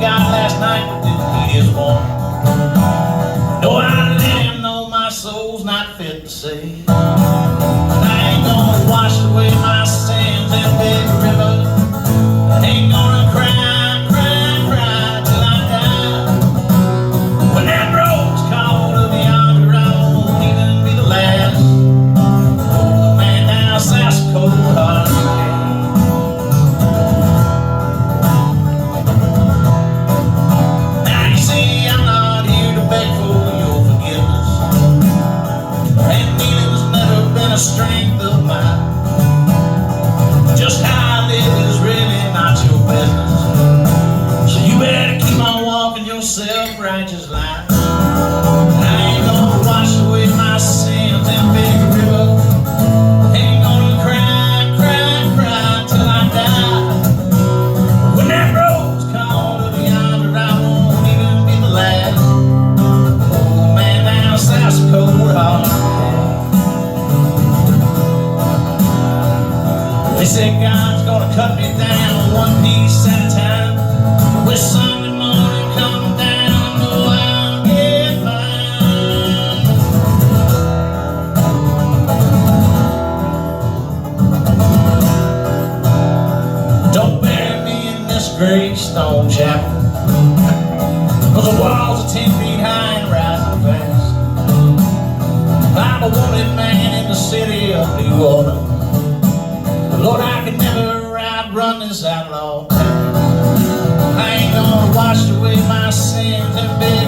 God last night, but didn't heed his warning. No, I let him know my soul's not fit to save. I ain't gonna wash away my sins in big river. I ain't gonna cry, cry, cry till I die. When that road's called up yonder, I won't even be the last. The man down south's cold heart. Now you see, I'm not here to beg for your forgiveness, and kneeling's never been a strength of mine. Just how I live is really not your business, so you better keep on walking your self-righteous line. I ain't gonna wash away my sins in big river. Ain't gonna cry, cry, cry till I die. When that road's called up yonder, I won't even be the last. Old man down south's cold heart. They say God's gonna cut me down one piece at a time. With Sunday morning coming down, I know I'll get mine. Don't bury me in this gravestone chapel, 'cause the walls are 10 feet high and rising fast. I'm a wanted man in the city of New Orleans. Lord, I could never outrun this outlaw town. I ain't gonna wash away my sins and beg